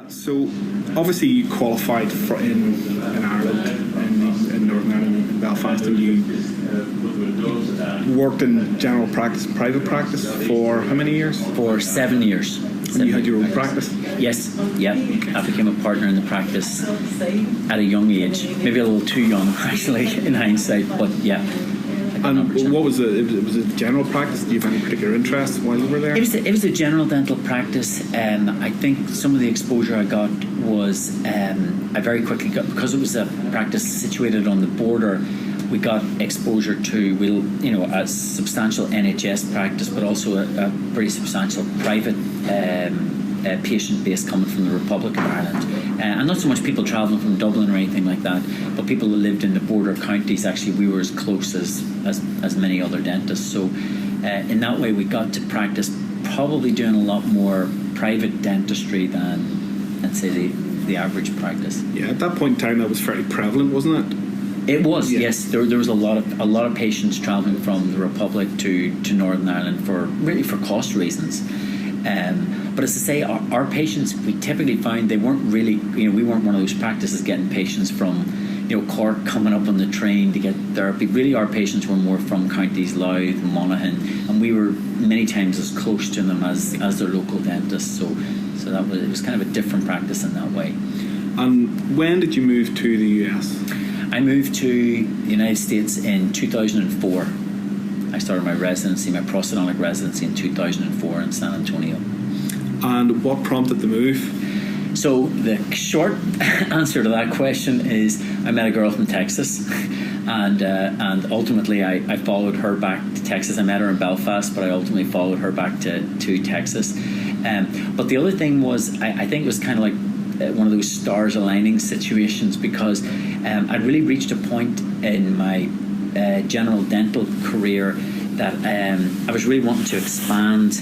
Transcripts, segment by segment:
So, obviously, you qualified in Ireland, in Northern Ireland, in Belfast, and you worked in general practice, private practice for how many years? For 7 years. And you had your own practice? Yes, yeah. I became a partner in the practice at a young age, maybe a little too young, actually, in hindsight, but yeah. And what was it? It was a general practice? Do you have any particular interest while you were there? It was a general dental practice. I think some of the exposure I got was I very quickly got, because it was a practice situated on the border, we got exposure to a substantial NHS practice, but also a pretty substantial private patient base coming from the Republic of Ireland. And not so much people travelling from Dublin or anything like that, but people who lived in the border counties. Actually, we were as close as many other dentists. So in that way, we got to practice probably doing a lot more private dentistry than, let's say, the average practice. Yeah, at that point in time, that was fairly prevalent, wasn't it? It was, yeah. Yes. There was a lot of patients travelling from the Republic to Northern Ireland for cost reasons. But as I say, our patients, we typically find they weren't really, we weren't one of those practices getting patients from, Cork coming up on the train to get therapy. Really, our patients were more from counties Louth, Monaghan, and we were many times as close to them as their local dentists. So it was kind of a different practice in that way. And when did you move to the US? I moved to the United States in 2004. I started my prosthodontic residency in 2004 in San Antonio. And what prompted the move? So the short answer to that question is I met a girl from Texas, and ultimately I followed her back to Texas. I met her in Belfast, but I ultimately followed her back to Texas. But the other thing was I think it was kind of like one of those stars aligning situations, because I'd really reached a point in my general dental career that I was really wanting to expand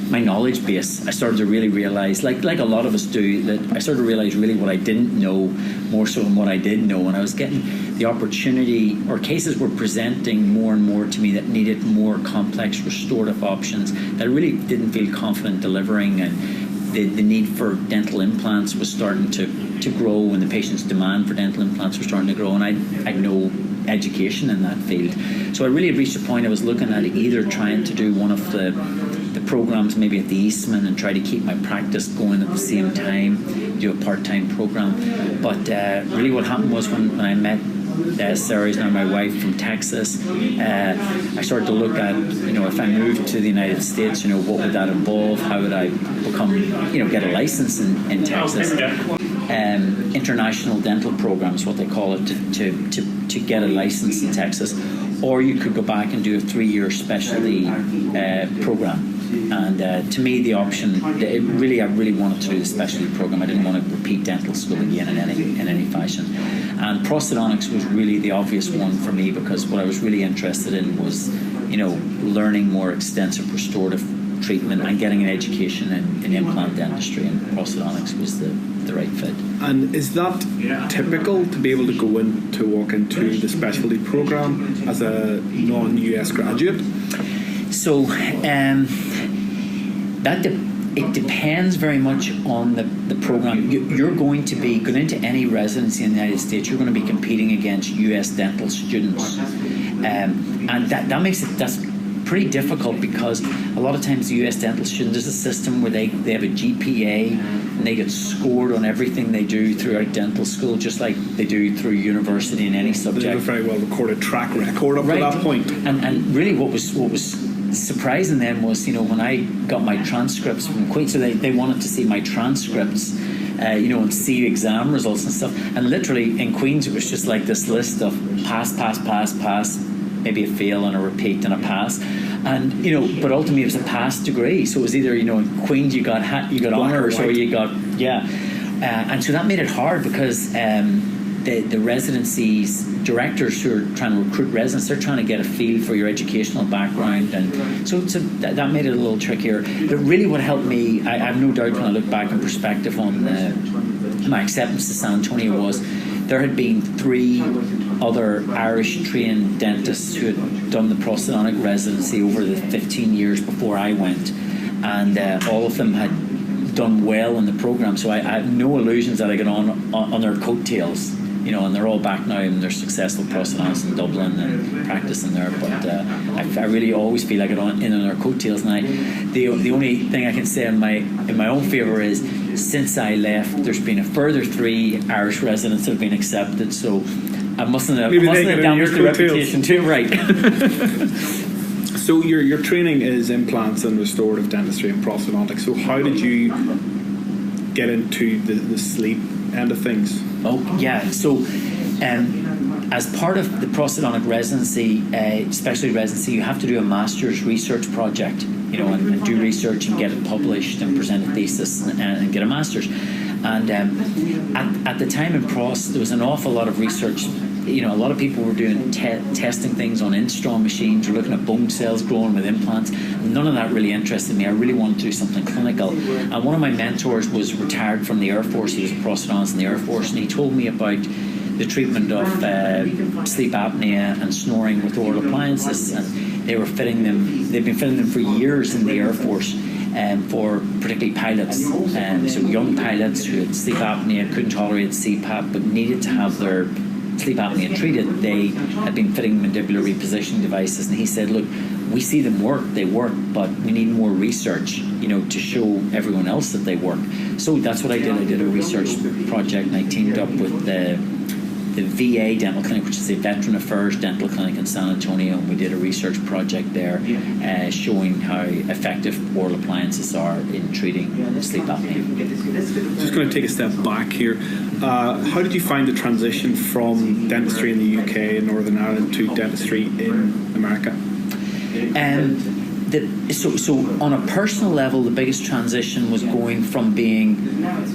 my knowledge base. I started to really realise, like a lot of us do, that I started to realise really what I didn't know more so than what I did know, and I was getting the opportunity, or cases were presenting more and more to me that needed more complex restorative options that I really didn't feel confident delivering, and the need for dental implants was starting to grow, and the patient's demand for dental implants was starting to grow, and I had no education in that field. So I really had reached a point I was looking at either trying to do one of the programs maybe at the Eastman and try to keep my practice going at the same time, do a part-time program. But really what happened was when I met Sarah's now my wife from Texas, I started to look at, if I moved to the United States, what would that involve? How would I become, get a license in Texas? International dental programs, what they call it, to get a license in Texas. Or you could go back and do a 3-year specialty program. And to me, the option, I really wanted to do the specialty program. I didn't want to repeat dental school again in any fashion. And prosthodontics was really the obvious one for me, because what I was really interested in was, learning more extensive restorative treatment and getting an education in implant dentistry, and prosthodontics was the right fit. And is that typical to be able to walk into the specialty program as a non-US graduate? So it depends very much on the program. You're going to be going into any residency in the United States. You're going to be competing against US dental students, and that's pretty difficult, because a lot of times the US dental student, there's a system where they have a GPA and they get scored on everything they do throughout dental school, just like they do through university in any subject. They have a very well recorded track record up to that point. And really what was surprising then was, when I got my transcripts from Queen's, so they wanted to see my transcripts, and see exam results and stuff. And literally in Queen's, it was just like this list of pass, maybe a fail and a repeat and a pass. And, but ultimately it was a pass degree. So it was either, in Queen's you got honours, or you got, and so that made it hard, because the residencies directors who are trying to recruit residents, they're trying to get a feel for your educational background, and so that made it a little trickier. But really what helped me, I have no doubt when I look back in perspective on my acceptance to San Antonio, was there had been 3 other Irish trained dentists who had done the prosthodontic residency over the 15 years before I went, and all of them had done well in the program. So I have no illusions that I get on their coattails. You know, and they're all back now, and they're successful prosthodontists in Dublin and practicing there. But I really always feel like I get in on their coattails. And the only thing I can say in my own favour is, since I left, there's been a further 3 Irish residents that have been accepted. So I mustn't have damaged the reputation too, right? So your training is implants and restorative dentistry and prosthodontics. So how did you get into the sleep end of things? Oh yeah, so as part of the prosthodontic residency, specialty residency, you have to do a master's research project, you know, and do research and get it published and present a thesis and get a master's. And at the time in Prost, there was an awful lot of research. You know, a lot of people were doing testing things on Instron machines or looking at bone cells growing with implants. None of that really interested me. I really wanted to do something clinical. And one of my mentors was retired from the Air Force. He was a prosthodontist in the Air Force, and he told me about the treatment of sleep apnea and snoring with oral appliances. And they were fitting them. They've been fitting them for years in the Air Force. For particularly pilots, so young pilots who had sleep apnea, couldn't tolerate CPAP, but needed to have their sleep apnea treated. They had been fitting mandibular repositioning devices, and he said, look, we see them work, they work, but we need more research, you know, to show everyone else that they work. So that's what I did. I did a research project, and I teamed up with the VA dental clinic, which is the Veteran Affairs Dental Clinic in San Antonio, and we did a research project there showing how effective oral appliances are in treating sleep apnea. Just going to take a step back here. How did you find the transition from dentistry in the UK and Northern Ireland to dentistry in America? So on a personal level, the biggest transition was going from being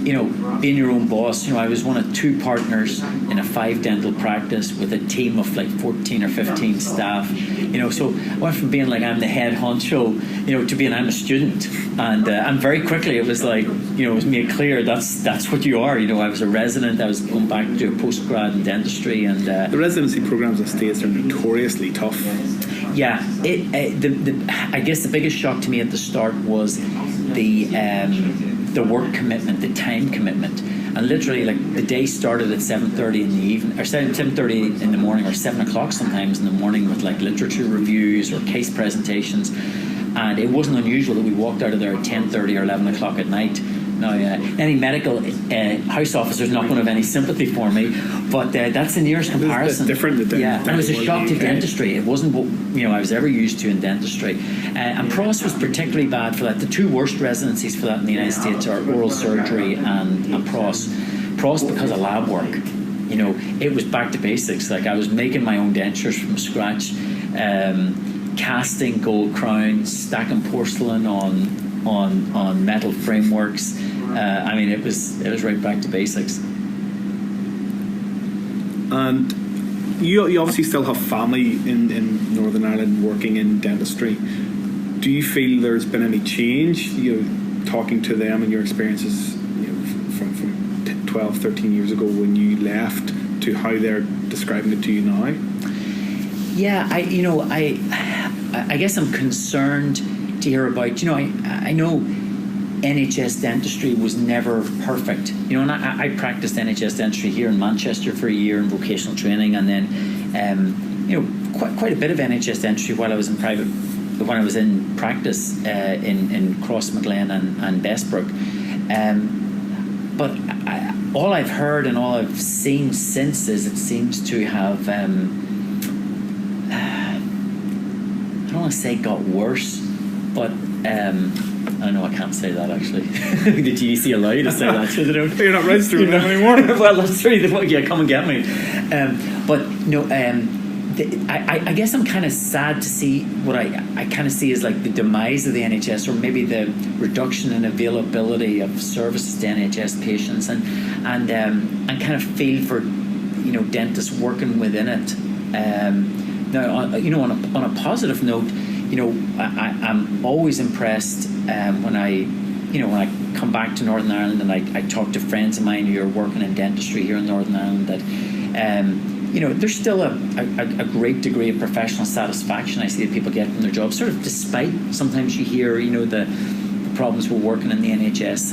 your own boss. You know, I was one of 2 partners in a 5 dental practice with a team of like 14 or 15 staff. You know, so I went from being like I'm the head honcho, you know, to being I'm a student. And very quickly it was like, you know, it was made clear that's what you are. You know, I was a resident. I was going back to do a postgrad in dentistry, and the residency programs in the States are notoriously tough. Yeah, I guess the biggest shock to me at the start was the work commitment, the time commitment, and literally like the day started at 7:30 in the evening, or 7:30 in the morning, or 7 o'clock sometimes in the morning with like literature reviews or case presentations, and it wasn't unusual that we walked out of there at 10:30 or 11 o'clock at night. Now, any medical house officer is not going to have any sympathy for me, but that's the nearest comparison. It's different than and it was a shock to dentistry. It wasn't what I was ever used to in dentistry. And Prost was particularly bad for that. The 2 worst residencies for that in the United States are oral surgery and Prost. Prost because of lab work. You know, it was back to basics. Like I was making my own dentures from scratch, casting gold crowns, stacking porcelain on metal frameworks. I mean, it was right back to basics. And you obviously still have family in Northern Ireland working in dentistry. Do you feel there's been any change, you know, talking to them and your experiences, you know, from 12, 13 years ago when you left to how they're describing it to you now? Yeah, I guess I'm concerned to hear about, you know, I know NHS dentistry was never perfect, you know, and I practiced NHS dentistry here in Manchester for a year in vocational training, and then you know, quite a bit of NHS dentistry while I was in practice in Crossmaglen and Bessbrook, but all I've heard and all I've seen since is it seems to have I don't want to say got worse, but I know I can't say that actually. The GEC allow you to say that? So they don't. You're not registered with them anymore. Well, that's true. Yeah, come and get me. But no, I guess I'm kind of sad to see what I kind of see as like the demise of the NHS, or maybe the reduction in availability of services to NHS patients, and kind of feel for, you know, dentists working within it. Now, you know, on a positive note, you know, I'm always impressed when I come back to Northern Ireland and I talk to friends of mine who are working in dentistry here in Northern Ireland that, you know, there's still a great degree of professional satisfaction I see that people get from their jobs, sort of despite sometimes you hear, you know, the problems with working in the NHS,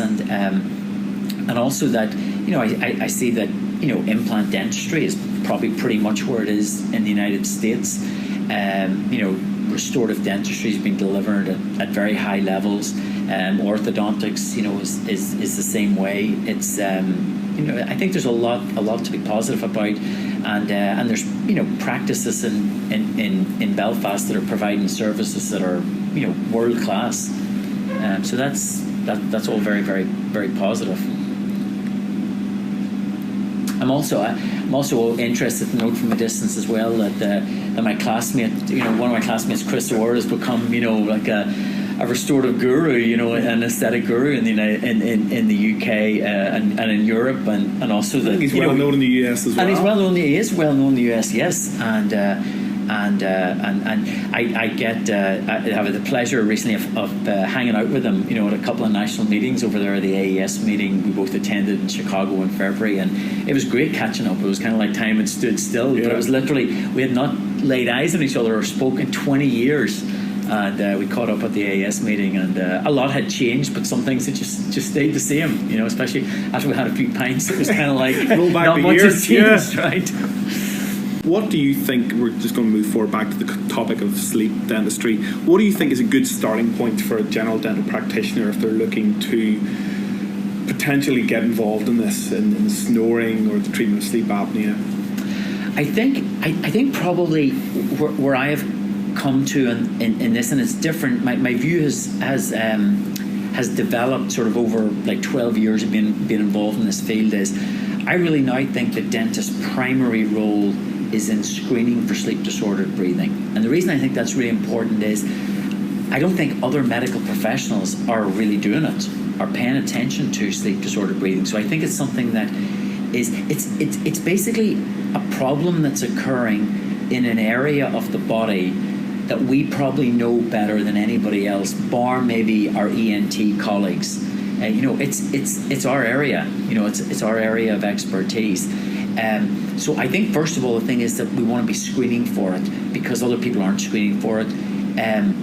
and also that, you know, I see that, you know, implant dentistry is probably pretty much where it is in the United States. You know, restorative dentistry has been delivered at very high levels. Orthodontics, you know, is the same way. It's you know, I think there's a lot to be positive about, and there's, you know, practices in Belfast that are providing services that are, you know, world class. So that's all very, very, very positive. I'm also interested to note from a distance as well that my classmate, you know, one of my classmates, Chris Orr, has become, you know, like a restorative guru, you know, an aesthetic guru in the UK and in Europe, and also that he's well known in the US as well. And he is well known in the US, yes, and I have the pleasure recently of hanging out with him, you know, at a couple of national meetings over there, the AES meeting we both attended in Chicago in February, and it was great catching up. It was kind of like time had stood still, but it was literally, we had not laid eyes on each other or spoken in 20 years. And we caught up at the AES meeting, and a lot had changed, but some things had just stayed the same, you know, especially after we had a few pints. It was kind of like not much has changed, right? What do you think, we're just going to move forward back to the topic of sleep dentistry, what do you think is a good starting point for a general dental practitioner if they're looking to potentially get involved in this, in snoring or the treatment of sleep apnea? I think probably where I have come to in this, and it's different, my view has developed sort of over like 12 years of being involved in this field, is I really now think the dentist's primary role is in screening for sleep disordered breathing. And the reason I think that's really important is I don't think other medical professionals are really doing it, are paying attention to sleep disordered breathing. So I think it's something that is, it's basically a problem that's occurring in an area of the body that we probably know better than anybody else, bar maybe our ENT colleagues. You know, it's our area. You know, it's our area of expertise. So I think first of all, the thing is that we want to be screening for it because other people aren't screening for it, and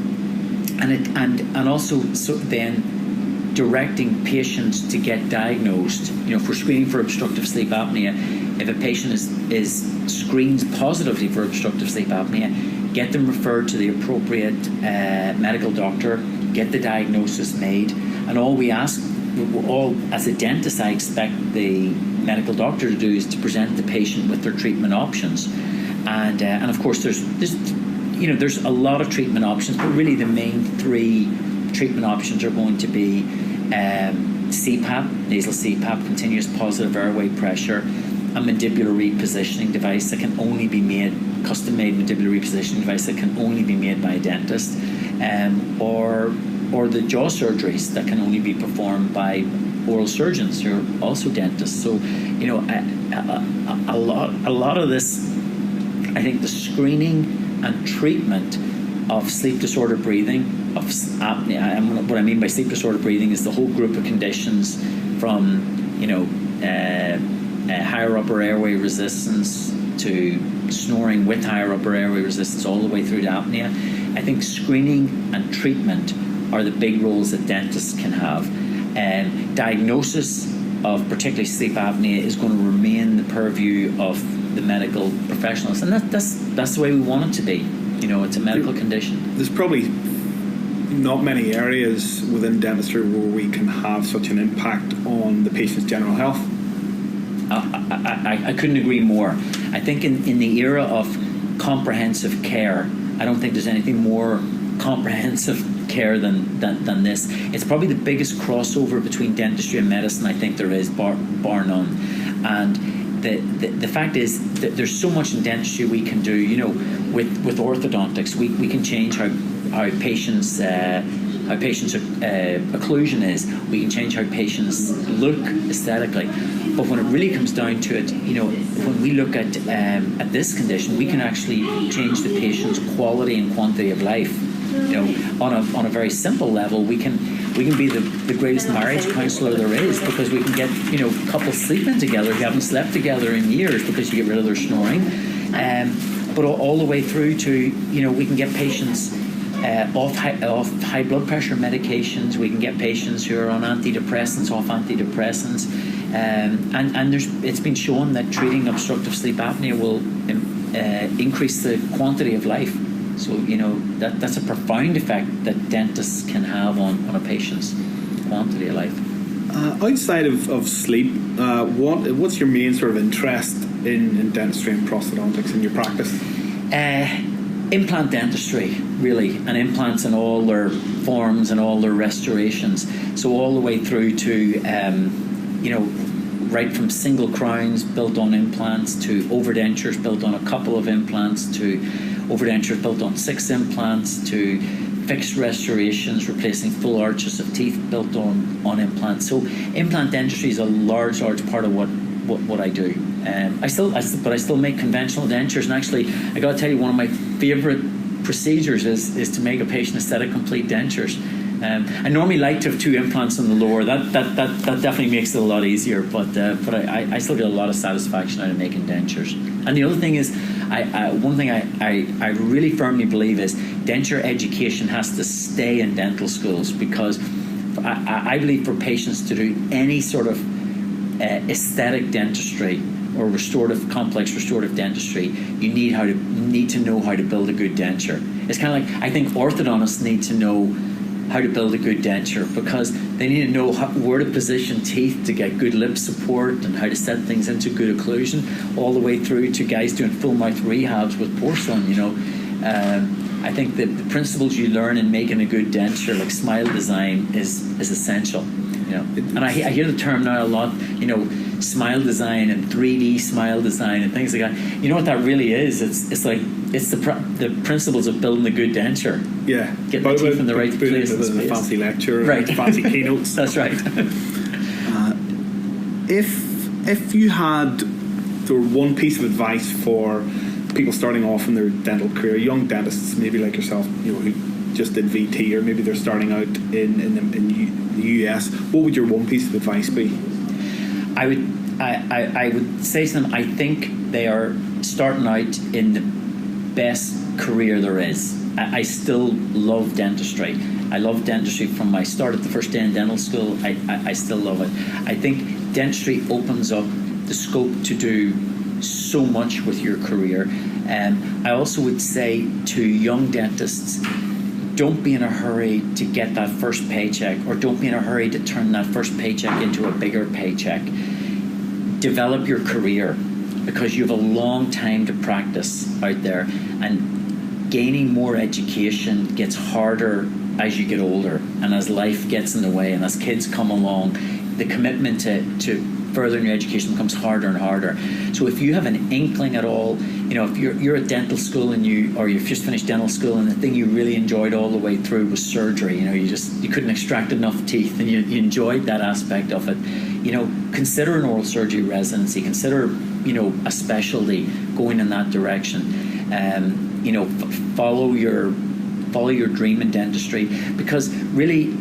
also so then directing patients to get diagnosed. You know, if we're screening for obstructive sleep apnea, if a patient is screened positively for obstructive sleep apnea, get them referred to the appropriate medical doctor, get the diagnosis made, and all as a dentist, I expect the medical doctor to do is to present the patient with their treatment options, and of course there's a lot of treatment options, but really the main three treatment options are going to be CPAP, nasal CPAP, continuous positive airway pressure, a mandibular repositioning device that can only be made, custom-made mandibular repositioning device that can only be made by a dentist, or the jaw surgeries that can only be performed by oral surgeons who are also dentists. So, you know, a lot of this, I think the screening and treatment of sleep disordered breathing, of apnea, what I mean by sleep disordered breathing is the whole group of conditions from, you know, higher upper airway resistance to snoring with higher upper airway resistance all the way through to apnea. I think screening and treatment are the big roles that dentists can have. Diagnosis of particularly sleep apnea is going to remain the purview of the medical professionals, and that's the way we want it to be. You know, it's a medical condition. There's probably not many areas within dentistry where we can have such an impact on the patient's general health. I couldn't agree more. I think in the era of comprehensive care, I don't think there's anything more comprehensive care than this. It's probably the biggest crossover between dentistry and medicine I think there is, bar none. And the fact is that there's so much in dentistry we can do. You know, with orthodontics, we can change how patients occlusion is. We can change how patients look aesthetically. But when it really comes down to it, you know, when we look at this condition, we can actually change the patient's quality and quantity of life. You know, on a very simple level, we can be the greatest marriage counsellor there is, because we can get, you know, couples sleeping together who haven't slept together in years because you get rid of their snoring, but all the way through to, you know, we can get patients off high blood pressure medications. We can get patients who are on antidepressants off antidepressants, and it's been shown that treating obstructive sleep apnea will increase the quantity of life. So that's a profound effect that dentists can have on a patient's quantity of life. Outside of sleep, what's your main sort of interest in dentistry and prosthodontics in your practice? Implant dentistry, really, and implants in all their forms and all their restorations. So all the way through to, right from single crowns built on implants to overdentures built on a couple of implants to overdentures built on 6 implants to fixed restorations replacing full arches of teeth built on implants. So implant dentistry is a large part of what I do. I still make conventional dentures, and actually I got to tell you, one of my favorite procedures is to make a patient aesthetic complete dentures. I normally like to have 2 implants on the lower. That definitely makes it a lot easier, but I still get a lot of satisfaction out of making dentures. And the other thing is, one thing I really firmly believe is denture education has to stay in dental schools, because I believe for patients to do any sort of aesthetic dentistry or complex restorative dentistry, you need to know how to build a good denture. It's kind of like, I think orthodontists need to know how to build a good denture, because they need to know where to position teeth to get good lip support and how to set things into good occlusion, all the way through to guys doing full mouth rehabs with porcelain. I think that the principles you learn in making a good denture, like smile design, is essential. And I hear the term now a lot, smile design and 3D smile design and things like that. You know what that really is? It's the principles of building a good denture. Yeah, getting the teeth in the right place. The fancy lecture, right? Fancy keynotes. That's right. If you had one piece of advice for people starting off in their dental career, young dentists, maybe like yourself, who just did VT, or maybe they're starting out in the US, what would your one piece of advice be? I would say to them, I think they are starting out in the best career there is. I still love dentistry. I love dentistry from my start at the first day in dental school. I still love it. I think dentistry opens up the scope to do so much with your career. I also would say to young dentists, don't be in a hurry to get that first paycheck, or don't be in a hurry to turn that first paycheck into a bigger paycheck. Develop your career, because you have a long time to practice out there, and gaining more education gets harder as you get older and as life gets in the way and as kids come along. The commitment to furthering your education becomes harder and harder. So if you have an inkling at all, if you're at dental school and you've just finished dental school, and the thing you really enjoyed all the way through was surgery, you couldn't extract enough teeth, and you enjoyed that aspect of it, consider an oral surgery residency, consider a specialty going in that direction. Follow your dream in dentistry, because really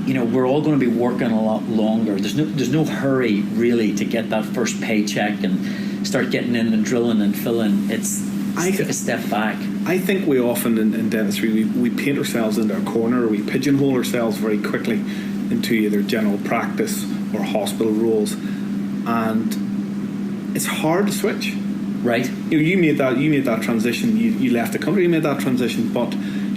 we're all going to be working a lot longer. There's no hurry really to get that first paycheck and start getting in and drilling and filling. Take a step back. I think we often in dentistry we paint ourselves into a corner, or we pigeonhole ourselves very quickly into either general practice or hospital roles, and it's hard to switch. Right. You made that transition. You left the country. You made that transition, but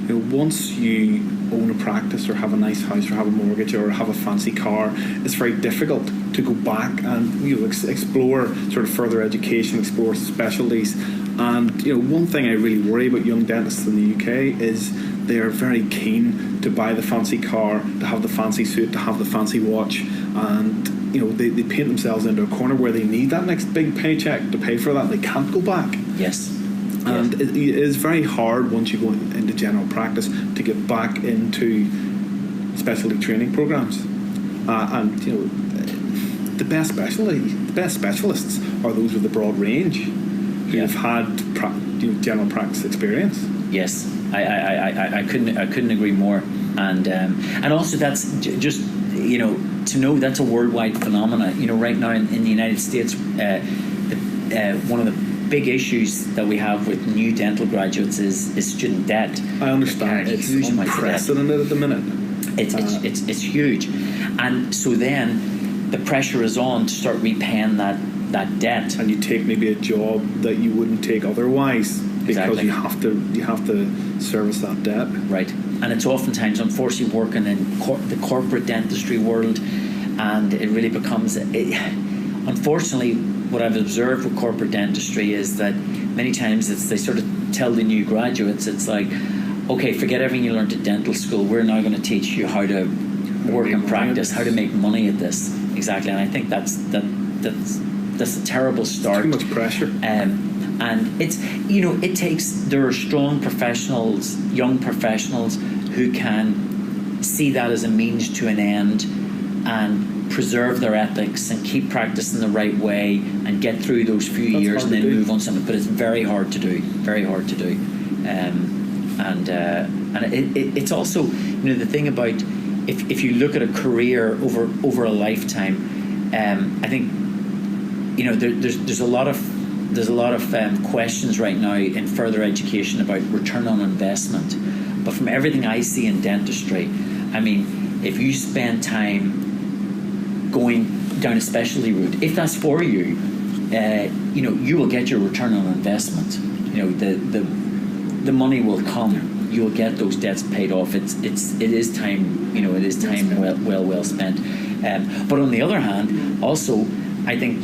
once you own a practice, or have a nice house, or have a mortgage, or have a fancy car, it's very difficult to go back and explore sort of further education, explore specialties. And one thing I really worry about young dentists in the UK is they are very keen to buy the fancy car, to have the fancy suit, to have the fancy watch, and they paint themselves into a corner where they need that next big paycheck to pay for that. They can't go back. Yes. And it is very hard once you go into general practice to get back into specialty training programs. The best specialists are those with a broad range who have had general practice experience. Yes, I couldn't agree more. And also that's just to know that's a worldwide phenomena. Right now in the United States, one of the big issues that we have with new dental graduates is student debt. I understand. It's unprecedented at the minute. It's huge, and so then the pressure is on to start repaying that debt. And you take maybe a job that you wouldn't take otherwise because you have to service that debt. Right, and it's oftentimes, unfortunately, working in the corporate dentistry world, and it really becomes. Unfortunately, what I've observed with corporate dentistry is that many times they sort of tell the new graduates, it's like, okay, forget everything you learned at dental school. We're now going to teach you how to work and practice, how to make money at this. Exactly, and I think that's a terrible start. Too much pressure. And it's, there are strong professionals, young professionals who can see that as a means to an end and preserve their ethics and keep practicing the right way and get through those few years and then move on to something. But it's very hard to do. It's also, the thing about if you look at a career over a lifetime, I think there's a lot of questions right now in further education about return on investment. But from everything I see in dentistry, I mean, if you spend time going down a specialty route, if that's for you, you will get your return on investment. The money will come. You will get those debts paid off. It is time. It is time well spent. But on the other hand, also, I think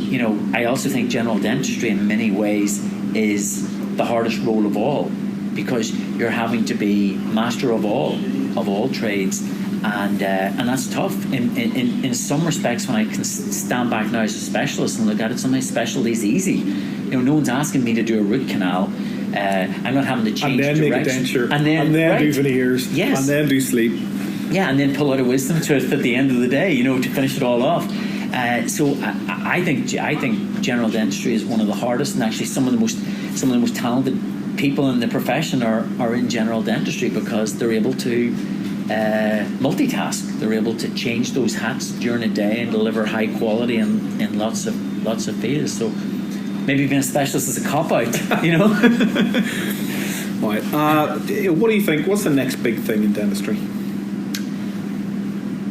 I also think general dentistry in many ways is the hardest role of all, because you're having to be master of all trades. And that's tough. In some respects, when I can stand back now as a specialist and look at it, some of my specialties easy. No one's asking me to do a root canal. I'm not having to change direction. Make a denture. And then do veneers. Yes. And then do sleep. Yeah, and then pull out a wisdom tooth at the end of the day, to finish it all off. So I think general dentistry is one of the hardest, and actually some of the most talented people in the profession are in general dentistry, because they're able to multitask. They're able to change those hats during a day and deliver high quality in lots of fields. So maybe being a specialist is a cop-out, Right. What do you think? What's the next big thing in dentistry?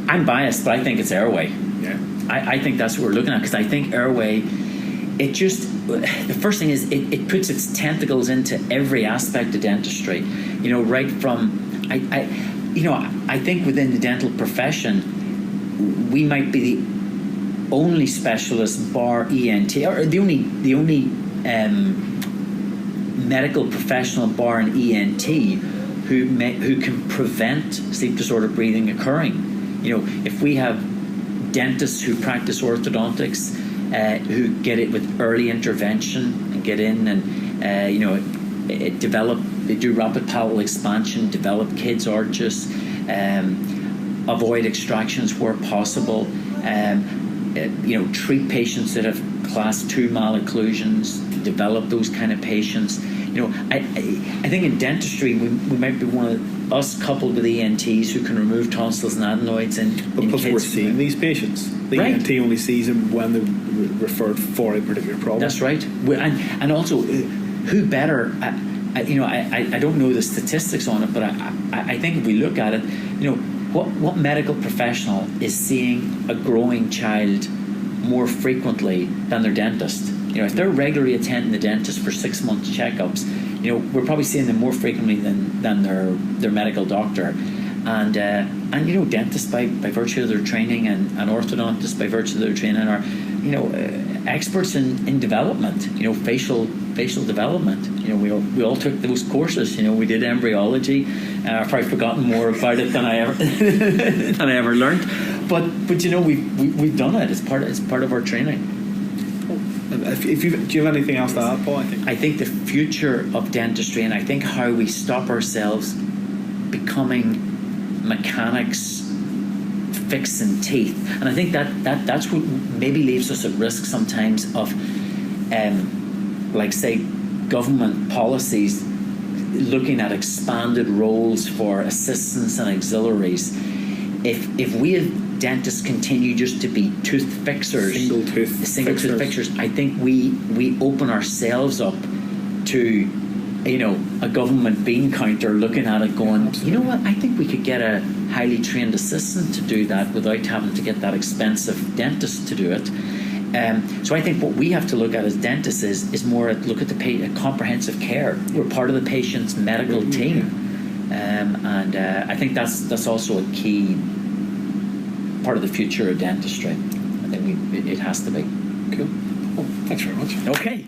I'm biased, but I think it's airway. Yeah. I think that's what we're looking at, because I think airway, the first thing is it puts its tentacles into every aspect of dentistry. Right from I think within the dental profession, we might be the only specialist, bar ENT, or the only medical professional, bar an ENT, who can prevent sleep disordered breathing occurring. If we have dentists who practice orthodontics, who get it with early intervention and get in and they do rapid palatal expansion, develop kids' arches, avoid extractions where possible, treat patients that have class 2 malocclusions, develop those kind of patients. I think in dentistry we might be one of us, coupled with ENTs, who can remove tonsils and adenoids because we're seeing these patients. The ENT only sees them when they're referred for a particular problem. That's right. And also, who better? I don't know the statistics on it, but I think if we look at it, what medical professional is seeing a growing child more frequently than their dentist? If they're regularly attending the dentist for 6 month checkups, we're probably seeing them more frequently than their medical doctor. And dentists by virtue of their training, and orthodontists by virtue of their training are experts in development, facial development. We all took those courses. We did embryology. I've probably forgotten more about it than I ever learned. But we've done it. It's part of our training. Do you have anything else to add, Paul? I think the future of dentistry, and I think how we stop ourselves becoming mechanics fixing teeth, and I think that's what maybe leaves us at risk sometimes of say government policies looking at expanded roles for assistants and auxiliaries. If we have dentists continue just to be tooth fixers, Single tooth fixers, I think we open ourselves up to, a government bean counter looking at it going, Absolutely. you know what, I think we could get a highly trained assistant to do that without having to get that expensive dentist to do it. So I think what we have to look at as dentists is more look at the comprehensive care. We're part of the patient's medical team, and I think that's also a key part of the future of dentistry. I think it has to be. Cool. Well, thanks very much. Okay.